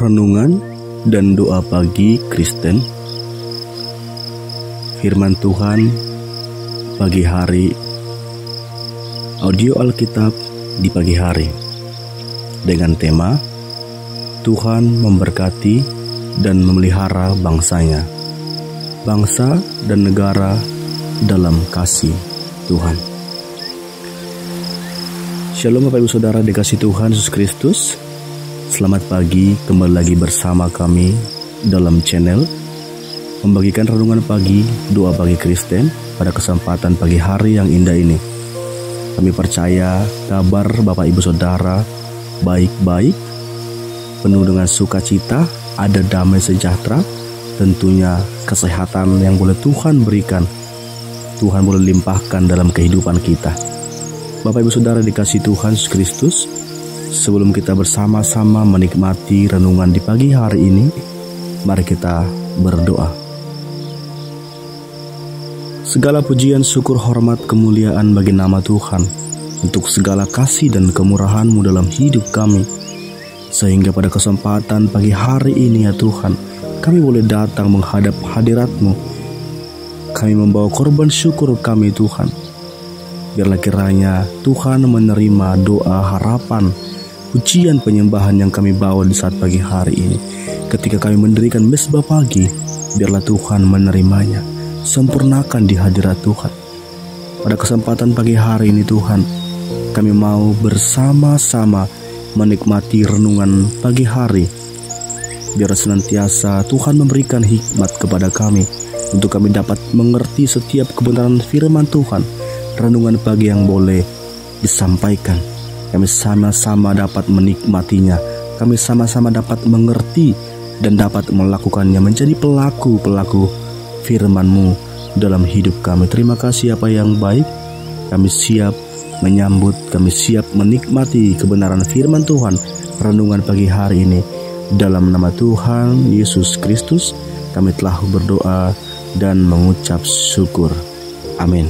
Renungan dan doa pagi Kristen. Firman Tuhan pagi hari. Audio Alkitab di pagi hari dengan tema Tuhan memberkati dan memelihara bangsanya, bangsa dan negara dalam kasih Tuhan. Shalom Bapak Ibu Saudara dikasih Tuhan Yesus Kristus. Selamat pagi, kembali lagi bersama kami dalam channel membagikan renungan pagi, doa pagi Kristen pada kesempatan pagi hari yang indah ini. Kami percaya kabar Bapak Ibu Saudara baik-baik, penuh dengan sukacita, ada damai sejahtera, tentunya kesehatan yang boleh Tuhan berikan, Tuhan boleh limpahkan dalam kehidupan kita. Bapak Ibu Saudara dikasih Tuhan Yesus Kristus, sebelum kita bersama-sama menikmati renungan di pagi hari ini, mari kita berdoa. Segala pujian, syukur, hormat, kemuliaan bagi nama Tuhan untuk segala kasih dan kemurahan-Mu dalam hidup kami. Sehingga pada kesempatan pagi hari ini ya Tuhan, kami boleh datang menghadap hadirat-Mu. Kami membawa korban syukur kami Tuhan. Biarlah kiranya Tuhan menerima doa harapan, pujian penyembahan yang kami bawa di saat pagi hari ini. Ketika kami mendirikan mezbah pagi, biarlah Tuhan menerimanya, sempurnakan di hadirat Tuhan. Pada kesempatan pagi hari ini Tuhan, kami mau bersama-sama menikmati renungan pagi hari. Biar senantiasa Tuhan memberikan hikmat kepada kami, untuk kami dapat mengerti setiap kebenaran firman Tuhan. Renungan pagi yang boleh disampaikan, kami sama-sama dapat menikmatinya, kami sama-sama dapat mengerti dan dapat melakukannya, menjadi pelaku-pelaku firman-Mu dalam hidup kami. Terima kasih apa yang baik, kami siap menyambut, kami siap menikmati kebenaran firman Tuhan. Renungan pagi hari ini, dalam nama Tuhan Yesus Kristus kami telah berdoa dan mengucap syukur. Amin.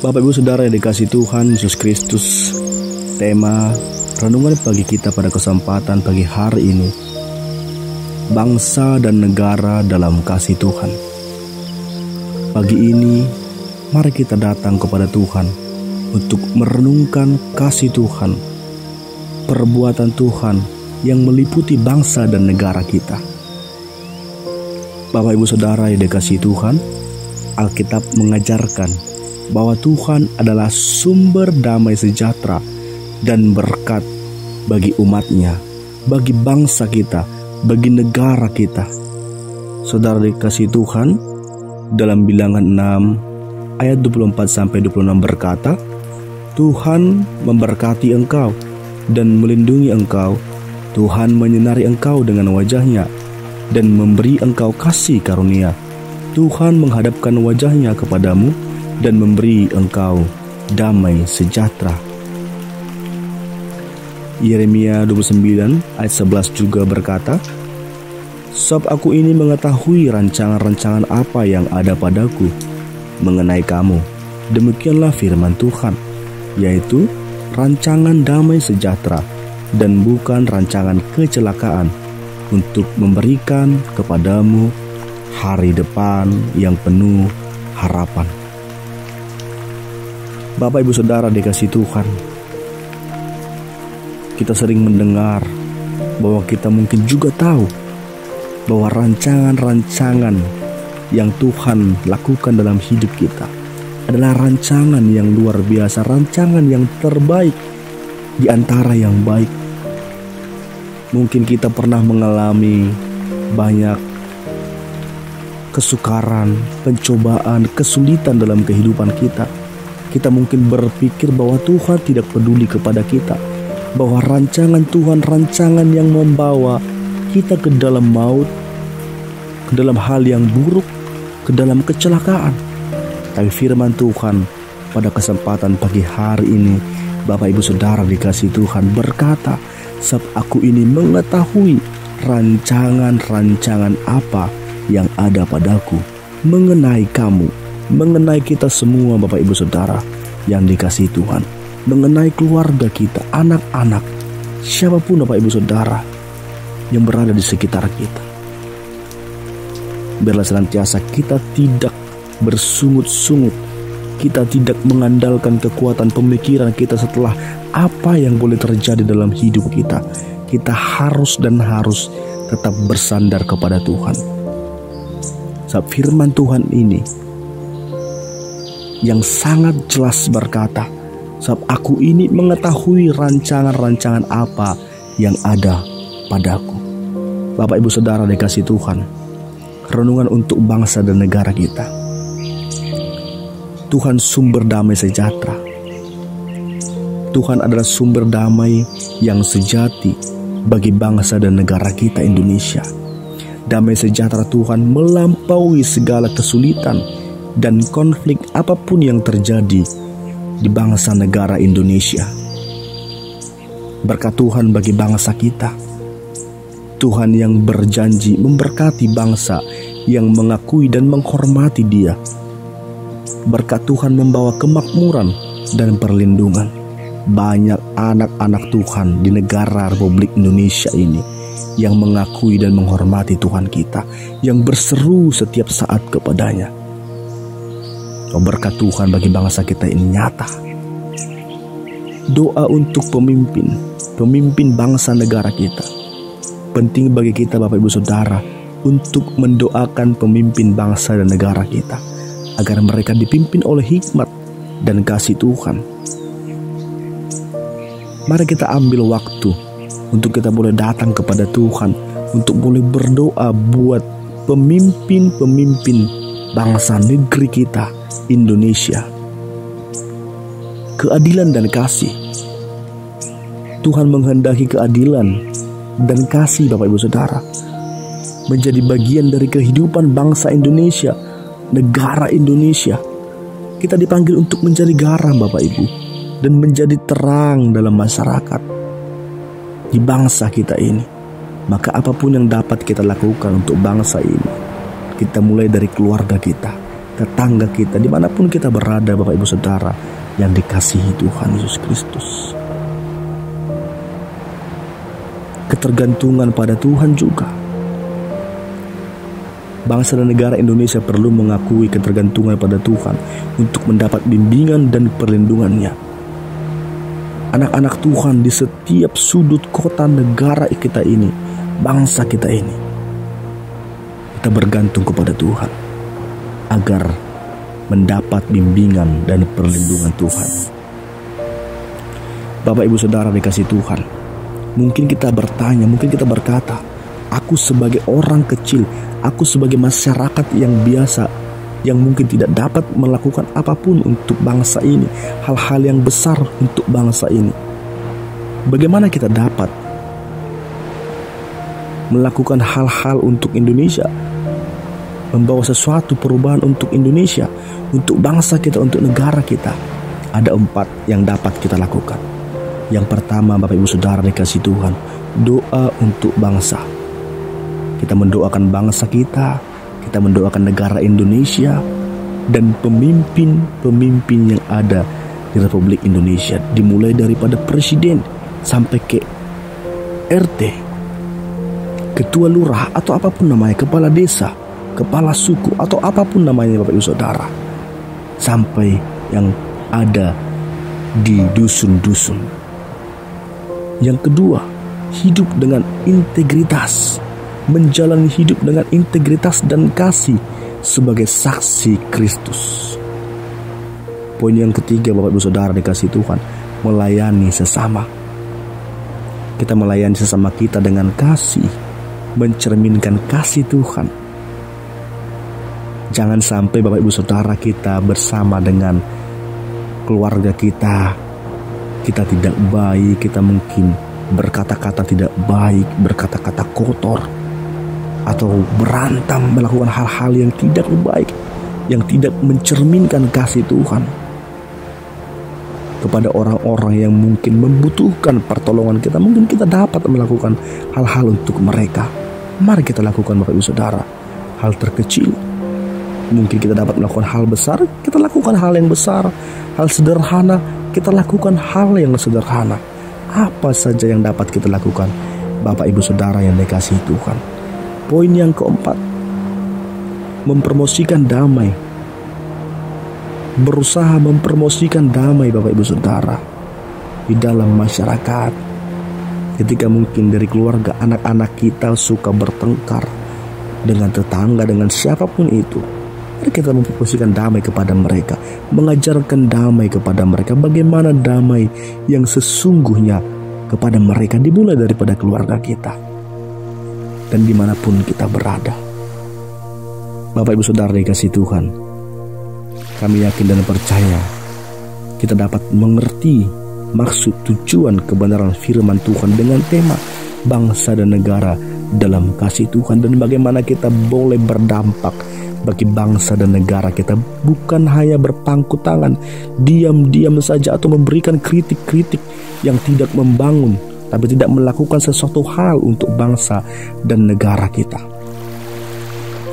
Bapak Ibu Saudara yang dikasih Tuhan Yesus Kristus, tema renungan pagi kita pada kesempatan pagi hari ini, bangsa dan negara dalam kasih Tuhan. Pagi ini mari kita datang kepada Tuhan untuk merenungkan kasih Tuhan, perbuatan Tuhan yang meliputi bangsa dan negara kita. Bapak Ibu Saudara yang dikasih Tuhan, Alkitab mengajarkan bahwa Tuhan adalah sumber damai sejahtera dan berkat bagi umatnya, bagi bangsa kita, bagi negara kita. Saudara dikasih Tuhan, dalam Bilangan 6 ayat 24-26 berkata, Tuhan memberkati engkau dan melindungi engkau. Tuhan menyinari engkau dengan wajahnya dan memberi engkau kasih karunia. Tuhan menghadapkan wajahnya kepadamu dan memberi engkau damai sejahtera. Yeremia 29 ayat 11 juga berkata, Sebab aku ini mengetahui rancangan-rancangan apa yang ada padaku mengenai kamu. Demikianlah firman Tuhan, yaitu rancangan damai sejahtera dan bukan rancangan kecelakaan, untuk memberikan kepadamu hari depan yang penuh harapan. Bapak Ibu Saudara dikasih Tuhan, kita sering mendengar bahwa kita mungkin juga tahu bahwa rancangan-rancangan yang Tuhan lakukan dalam hidup kita adalah rancangan yang luar biasa, rancangan yang terbaik di antara yang baik. Mungkin kita pernah mengalami banyak kesukaran, pencobaan, kesulitan dalam kehidupan kita. Kita mungkin berpikir bahwa Tuhan tidak peduli kepada kita, bahwa rancangan Tuhan, rancangan yang membawa kita ke dalam maut, ke dalam hal yang buruk, ke dalam kecelakaan. Tapi firman Tuhan pada kesempatan pagi hari ini, Bapak Ibu Saudara dikasih Tuhan berkata, Sebab aku ini mengetahui rancangan-rancangan apa yang ada padaku mengenai kamu, mengenai kita semua Bapak Ibu Saudara yang dikasihi Tuhan. mengenai keluarga kita, anak-anak, siapapun Bapak Ibu Saudara yang berada di sekitar kita. Biarlah senantiasa kita tidak bersungut-sungut, kita tidak mengandalkan kekuatan pemikiran kita setelah apa yang boleh terjadi dalam hidup kita. Kita harus tetap bersandar kepada Tuhan. Sebab firman Tuhan ini yang sangat jelas berkata, sebab aku ini mengetahui rancangan-rancangan apa yang ada padaku. Bapak Ibu Saudara dikasih Tuhan, renungan untuk bangsa dan negara kita. Tuhan sumber damai sejahtera. Tuhan adalah sumber damai yang sejati bagi bangsa dan negara kita Indonesia. Damai sejahtera Tuhan melampaui segala kesulitan dan konflik apapun yang terjadi di bangsa negara Indonesia. Berkat Tuhan bagi bangsa kita. Tuhan yang berjanji memberkati bangsa yang mengakui dan menghormati Dia. Berkat Tuhan membawa kemakmuran dan perlindungan. Banyak anak-anak Tuhan di negara Republik Indonesia ini yang mengakui dan menghormati Tuhan kita, yang berseru setiap saat kepadanya. Berkat Tuhan bagi bangsa kita ini nyata. Doa untuk pemimpin bangsa negara kita. Penting bagi kita Bapak Ibu Saudara untuk mendoakan pemimpin bangsa dan negara kita, agar mereka dipimpin oleh hikmat dan kasih Tuhan. Mari kita ambil waktu untuk kita boleh datang kepada Tuhan, untuk boleh berdoa buat pemimpin bangsa negeri kita Indonesia. Keadilan dan kasih. Tuhan menghendaki keadilan dan kasih Bapak Ibu Saudara menjadi bagian dari kehidupan bangsa Indonesia, negara Indonesia. Kita dipanggil untuk menjadi garam Bapak Ibu, dan menjadi terang dalam masyarakat di bangsa kita ini. Maka apapun yang dapat kita lakukan untuk bangsa ini, kita mulai dari keluarga kita, tetangga kita, dimanapun kita berada Bapak Ibu Saudara yang dikasihi Tuhan Yesus Kristus. Ketergantungan pada Tuhan juga. Bangsa dan negara Indonesia perlu mengakui ketergantungan pada Tuhan untuk mendapat bimbingan dan perlindungannya. Anak-anak Tuhan di setiap sudut kota negara kita ini, bangsa kita ini, kita bergantung kepada Tuhan agar mendapat bimbingan dan perlindungan Tuhan. Bapak Ibu Saudara dikasih Tuhan, mungkin kita bertanya, mungkin kita berkata, aku sebagai orang kecil, aku sebagai masyarakat yang biasa, yang mungkin tidak dapat melakukan apapun untuk bangsa ini, hal-hal yang besar untuk bangsa ini. Bagaimana kita dapat melakukan hal-hal untuk Indonesia, membawa sesuatu perubahan untuk Indonesia, untuk bangsa kita, untuk negara kita? Ada 4 yang dapat kita lakukan. Yang pertama Bapak Ibu Saudara dikasih Tuhan, doa untuk bangsa. Kita mendoakan bangsa kita mendoakan negara Indonesia dan pemimpin-pemimpin yang ada di Republik Indonesia, dimulai daripada presiden sampai ke RT, ketua lurah atau apapun namanya, kepala desa, kepala suku atau apapun namanya Bapak Ibu Saudara, sampai yang ada di dusun-dusun. Yang kedua, hidup dengan integritas, menjalani hidup dengan integritas dan kasih sebagai saksi Kristus. Poin yang ketiga Bapak Ibu Saudara dikasih Tuhan, melayani sesama. Kita melayani sesama kita dengan kasih, mencerminkan kasih Tuhan. Jangan sampai Bapak Ibu Saudara kita bersama dengan keluarga kita tidak baik, kita mungkin berkata-kata tidak baik, berkata-kata kotor, atau berantam, melakukan hal-hal yang tidak baik, yang tidak mencerminkan kasih Tuhan kepada orang-orang yang mungkin membutuhkan pertolongan kita. Mungkin kita dapat melakukan hal-hal untuk mereka. Mari kita lakukan Bapak Ibu Saudara. Hal terkecil, mungkin kita dapat melakukan hal besar, kita lakukan hal yang besar. Hal sederhana, kita lakukan hal yang sederhana. Apa saja yang dapat kita lakukan, Bapak Ibu Saudara yang dikasihi Tuhan. Poin yang keempat, mempromosikan damai. Berusaha mempromosikan damai, Bapak Ibu Saudara, di dalam masyarakat. Ketika mungkin dari keluarga, anak-anak kita suka bertengkar dengan tetangga, dengan siapapun itu, mari kita mempromosikan damai kepada mereka, mengajarkan damai kepada mereka. Bagaimana damai yang sesungguhnya kepada mereka, dimulai daripada keluarga kita dan dimanapun kita berada. Bapak Ibu Saudara dikasihi Tuhan, kami yakin dan percaya kita dapat mengerti maksud tujuan kebenaran firman Tuhan dengan tema bangsa dan negara dalam kasih Tuhan, dan bagaimana kita boleh berdampak bagi bangsa dan negara kita, bukan hanya berpangku tangan, diam-diam saja, atau memberikan kritik-kritik yang tidak membangun, tapi tidak melakukan sesuatu hal untuk bangsa dan negara kita.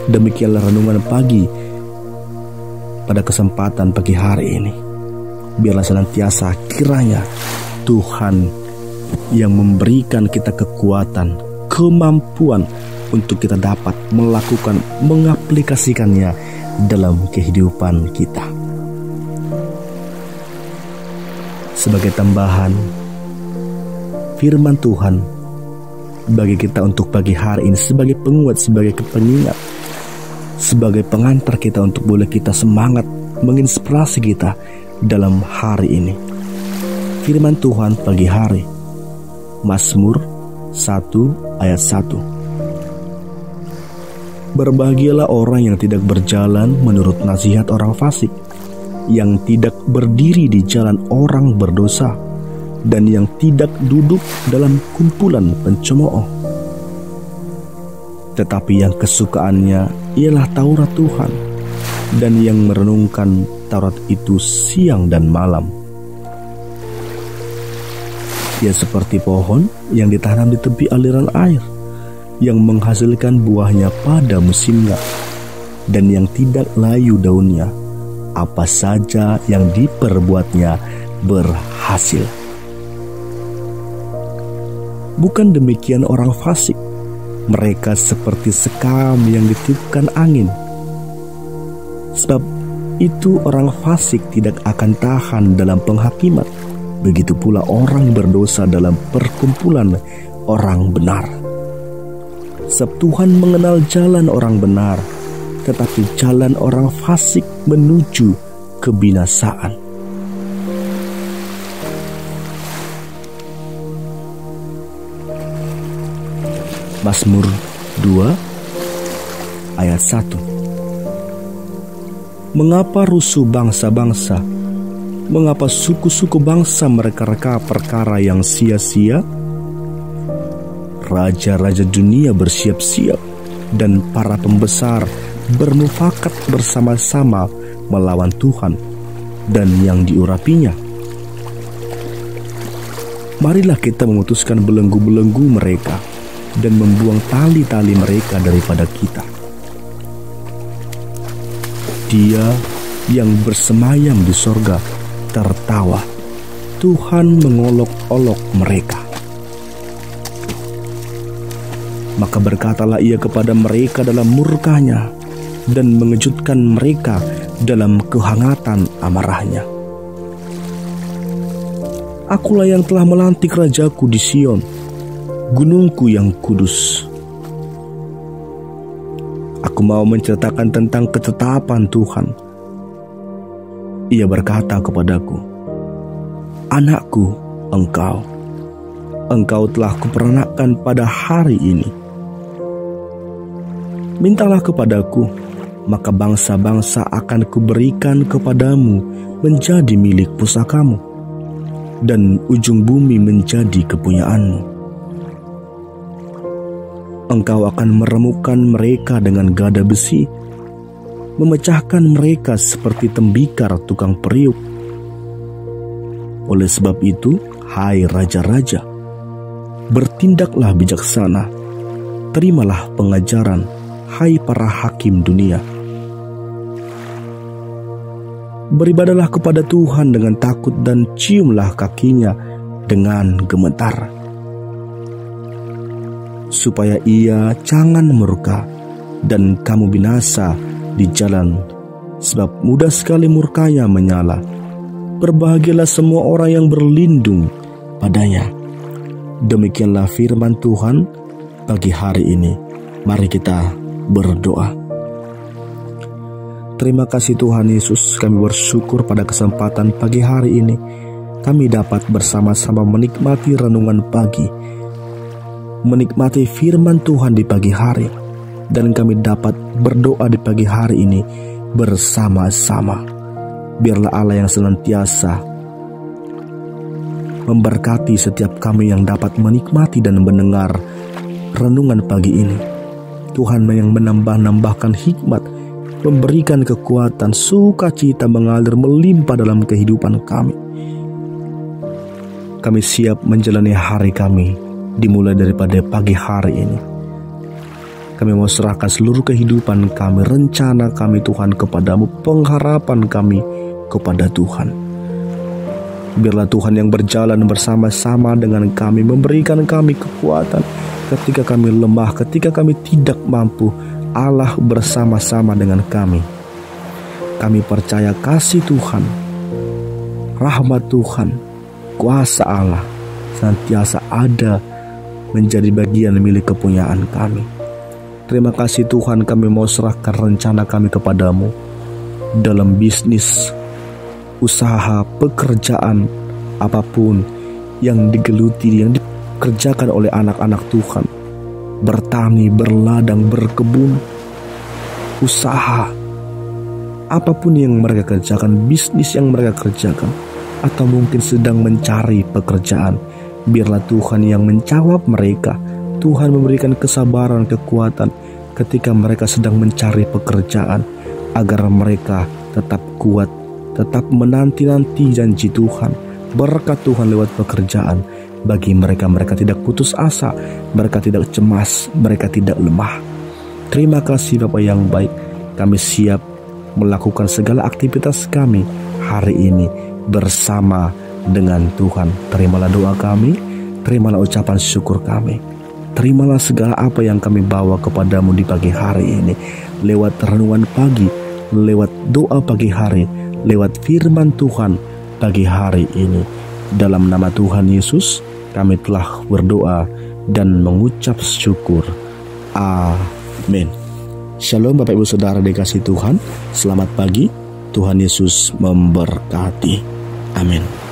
Demikianlah renungan pagi pada kesempatan pagi hari ini. Biarlah senantiasa kiranya Tuhan yang memberikan kita kekuatan, kemampuan untuk kita dapat melakukan, mengaplikasikannya dalam kehidupan kita. Sebagai tambahan, firman Tuhan bagi kita untuk pagi hari ini sebagai penguat, sebagai pengingat, sebagai pengantar kita untuk boleh kita semangat, menginspirasi kita dalam hari ini. Firman Tuhan pagi hari, Mazmur 1 ayat 1. Berbahagialah orang yang tidak berjalan menurut nasihat orang fasik, yang tidak berdiri di jalan orang berdosa, dan yang tidak duduk dalam kumpulan pencemooh. Tetapi yang kesukaannya ialah Taurat Tuhan, dan yang merenungkan Taurat itu siang dan malam. Ia seperti pohon yang ditanam di tepi aliran air, yang menghasilkan buahnya pada musimnya, dan yang tidak layu daunnya. Apa saja yang diperbuatnya berhasil. Bukan demikian orang fasik. Mereka seperti sekam yang ditiupkan angin. Sebab itu orang fasik tidak akan tahan dalam penghakiman. Begitu pula orang berdosa dalam perkumpulan orang benar. Sebab Tuhan mengenal jalan orang benar, tetapi jalan orang fasik menuju kebinasaan. Mazmur 2 ayat 1. Mengapa rusuh bangsa-bangsa? Mengapa suku-suku bangsa mereka-reka perkara yang sia-sia? Raja-raja dunia bersiap-siap, dan para pembesar bermufakat bersama-sama melawan Tuhan dan yang diurapinya. Marilah kita memutuskan belenggu-belenggu mereka dan membuang tali-tali mereka daripada kita. Dia yang bersemayam di sorga tertawa. Tuhan mengolok-olok mereka. Maka berkatalah ia kepada mereka dalam murkanya, dan mengejutkan mereka dalam kehangatan amarahnya. Akulah yang telah melantik rajaku di Sion, gunungku yang kudus. Aku mau menceritakan tentang ketetapan Tuhan. Ia berkata kepadaku, anakku, engkau telah kupernakkan pada hari ini. Mintalah kepadaku, maka bangsa-bangsa akan kuberikan kepadamu menjadi milik pusakamu, dan ujung bumi menjadi kepunyaanmu. Engkau akan meremukkan mereka dengan gada besi, memecahkan mereka seperti tembikar tukang periuk. Oleh sebab itu, hai raja-raja, bertindaklah bijaksana, terimalah pengajaran, hai para hakim dunia. Beribadahlah kepada Tuhan dengan takut dan ciumlah kakinya dengan gemetar, supaya Ia jangan murka dan kamu binasa di jalan, sebab mudah sekali murkanya menyala. Berbahagialah semua orang yang berlindung padanya. Demikianlah firman Tuhan pagi hari ini. Mari kita berdoa. Terima kasih Tuhan Yesus, kami bersyukur pada kesempatan pagi hari ini kami dapat bersama-sama menikmati renungan pagi, menikmati firman Tuhan di pagi hari, dan kami dapat berdoa di pagi hari ini bersama-sama. Biarlah Allah yang senantiasa memberkati setiap kami yang dapat menikmati dan mendengar renungan pagi ini. Tuhan yang menambahkan hikmat, memberikan kekuatan, sukacita mengalir melimpah dalam kehidupan kami. Kami siap menjalani hari kami dimulai daripada pagi hari ini. Kami mau serahkan seluruh kehidupan kami, rencana kami Tuhan kepadamu, pengharapan kami kepada Tuhan. Biarlah Tuhan yang berjalan bersama-sama dengan kami, memberikan kami kekuatan ketika kami lemah, ketika kami tidak mampu. Allah bersama-sama dengan kami. Kami percaya kasih Tuhan, rahmat Tuhan, kuasa Allah senantiasa ada menjadi bagian milik kepunyaan kami. Terima kasih Tuhan, kami mau serahkan rencana kami kepadamu dalam bisnis, usaha, pekerjaan, apapun yang digeluti, yang dikerjakan oleh anak-anak Tuhan. Bertani, berladang, berkebun, usaha, apapun yang mereka kerjakan, bisnis yang mereka kerjakan, atau mungkin sedang mencari pekerjaan. Biarlah Tuhan yang menjawab mereka. Tuhan memberikan kesabaran, kekuatan ketika mereka sedang mencari pekerjaan, agar mereka tetap kuat, tetap menanti-nanti janji Tuhan, berkat Tuhan lewat pekerjaan. Bagi mereka tidak putus asa, mereka tidak cemas, mereka tidak lemah. Terima kasih Bapa yang baik, kami siap melakukan segala aktivitas kami hari ini bersama dengan Tuhan. Terimalah doa kami, terimalah ucapan syukur kami, terimalah segala apa yang kami bawa kepadamu di pagi hari ini, lewat renungan pagi, lewat doa pagi hari, lewat firman Tuhan pagi hari ini. Dalam nama Tuhan Yesus kami telah berdoa dan mengucap syukur. Amin. Shalom Bapak Ibu Saudara dikasihi Tuhan. Selamat pagi. Tuhan Yesus memberkati. Amin.